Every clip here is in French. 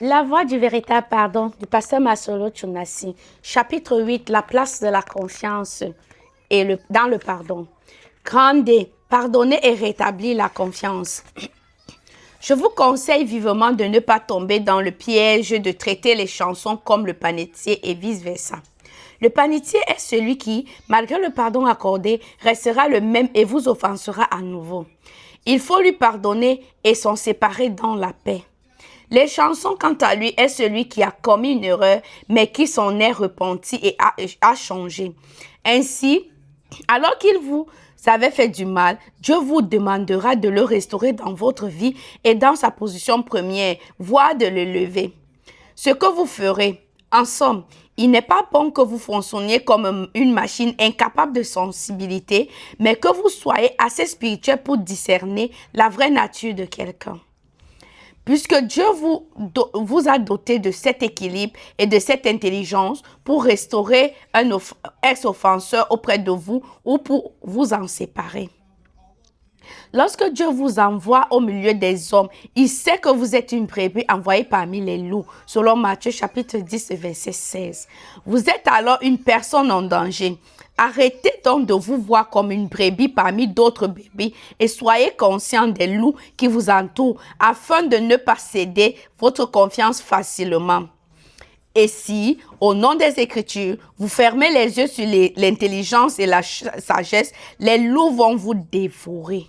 La voie du véritable pardon du pasteur Masolo Tchounassi, chapitre 8, la place de la confiance et dans le pardon. Grand D, pardonner et rétablir la confiance. Je vous conseille vivement de ne pas tomber dans le piège de traiter les chansons comme le panetier et vice-versa. Le panetier est celui qui, malgré le pardon accordé, restera le même et vous offensera à nouveau. Il faut lui pardonner et s'en séparer dans la paix. Les chansons, quant à lui, est celui qui a commis une erreur, mais qui s'en est repenti et a changé. Ainsi, alors qu'il vous avait fait du mal, Dieu vous demandera de le restaurer dans votre vie et dans sa position première, voire de le lever. Ce que vous ferez, en somme, il n'est pas bon que vous fonctionniez comme une machine incapable de sensibilité, mais que vous soyez assez spirituel pour discerner la vraie nature de quelqu'un. Puisque Dieu vous a doté de cet équilibre et de cette intelligence pour restaurer un ex-offenseur auprès de vous ou pour vous en séparer. Lorsque Dieu vous envoie au milieu des hommes, il sait que vous êtes une brebis envoyée parmi les loups, selon Matthieu chapitre 10, verset 16. Vous êtes alors une personne en danger. Arrêtez donc de vous voir comme une brebis parmi d'autres brebis et soyez conscient des loups qui vous entourent afin de ne pas céder votre confiance facilement. Et si, au nom des Écritures, vous fermez les yeux sur l'intelligence et la sagesse, les loups vont vous dévorer.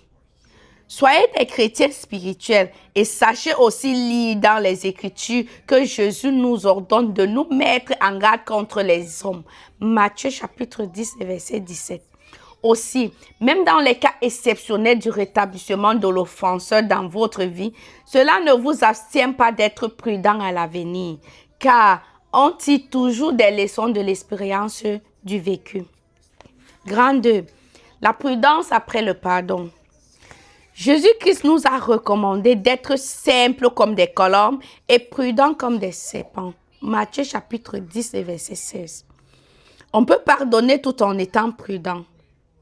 Soyez des chrétiens spirituels et sachez aussi lire dans les Écritures que Jésus nous ordonne de nous mettre en garde contre les hommes. Matthieu chapitre 10, verset 17. Aussi, même dans les cas exceptionnels du rétablissement de l'offenseur dans votre vie, cela ne vous abstient pas d'être prudent à l'avenir, car on tire toujours des leçons de l'expérience du vécu. Grand 2. La prudence après le pardon. Jésus-Christ nous a recommandé d'être simples comme des colombes et prudents comme des serpents. Matthieu chapitre 10, verset 16. On peut pardonner tout en étant prudent.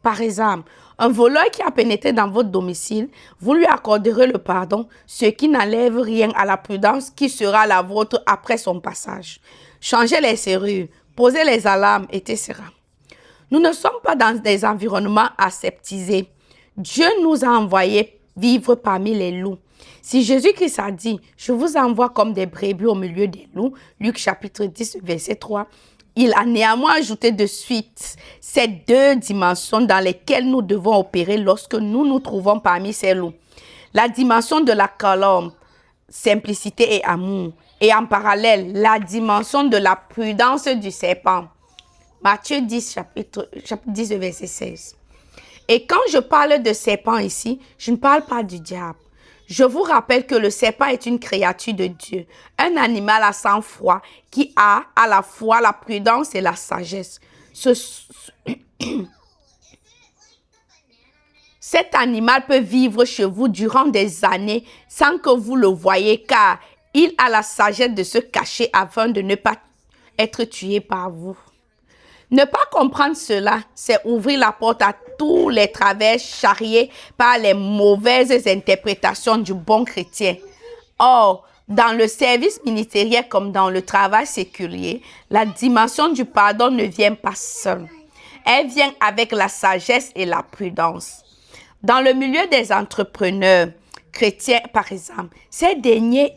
Par exemple, un voleur qui a pénétré dans votre domicile, vous lui accorderez le pardon, ce qui n'enlève rien à la prudence qui sera la vôtre après son passage. Changez les serrures, posez les alarmes, etc. Nous ne sommes pas dans des environnements aseptisés. Dieu nous a envoyés vivre parmi les loups. Si Jésus-Christ a dit « Je vous envoie comme des brebis au milieu des loups », Luc chapitre 10, verset 3, il a néanmoins ajouté de suite ces deux dimensions dans lesquelles nous devons opérer lorsque nous nous trouvons parmi ces loups. La dimension de la colombe, simplicité et amour, et en parallèle, la dimension de la prudence du serpent. Matthieu 10, chapitre 10, verset 16. Et quand je parle de serpent ici, je ne parle pas du diable. Je vous rappelle que le serpent est une créature de Dieu, un animal à sang-froid qui a à la fois la prudence et la sagesse. Cet animal peut vivre chez vous durant des années sans que vous le voyiez car il a la sagesse de se cacher afin de ne pas être tué par vous. Ne pas comprendre cela, c'est ouvrir la porte à tous les travers charriés par les mauvaises interprétations du bon chrétien. Or, dans le service ministériel comme dans le travail séculier, la dimension du pardon ne vient pas seule. Elle vient avec la sagesse et la prudence. Dans le milieu des entrepreneurs chrétiens, par exemple, ces derniers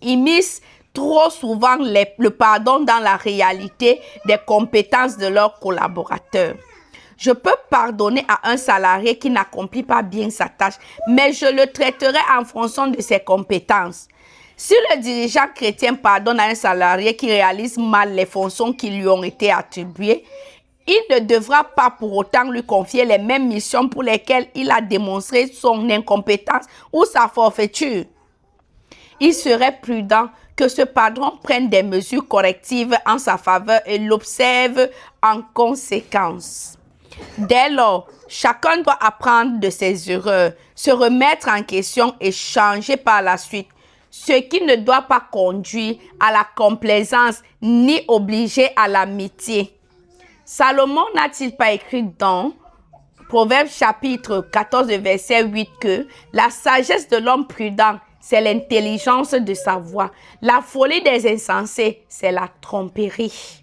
immiscent trop souvent le pardon dans la réalité des compétences de leurs collaborateurs. Je peux pardonner à un salarié qui n'accomplit pas bien sa tâche, mais je le traiterai en fonction de ses compétences. Si le dirigeant chrétien pardonne à un salarié qui réalise mal les fonctions qui lui ont été attribuées, il ne devra pas pour autant lui confier les mêmes missions pour lesquelles il a démontré son incompétence ou sa forfaiture. Il serait prudent que ce pardon prenne des mesures correctives en sa faveur et l'observe en conséquence. Dès lors, chacun doit apprendre de ses erreurs, se remettre en question et changer par la suite, ce qui ne doit pas conduire à la complaisance ni obliger à l'amitié. Salomon n'a-t-il pas écrit dans Proverbes chapitre 14, verset 8 que la sagesse de l'homme prudent c'est l'intelligence de sa voix. La folie des insensés, c'est la tromperie.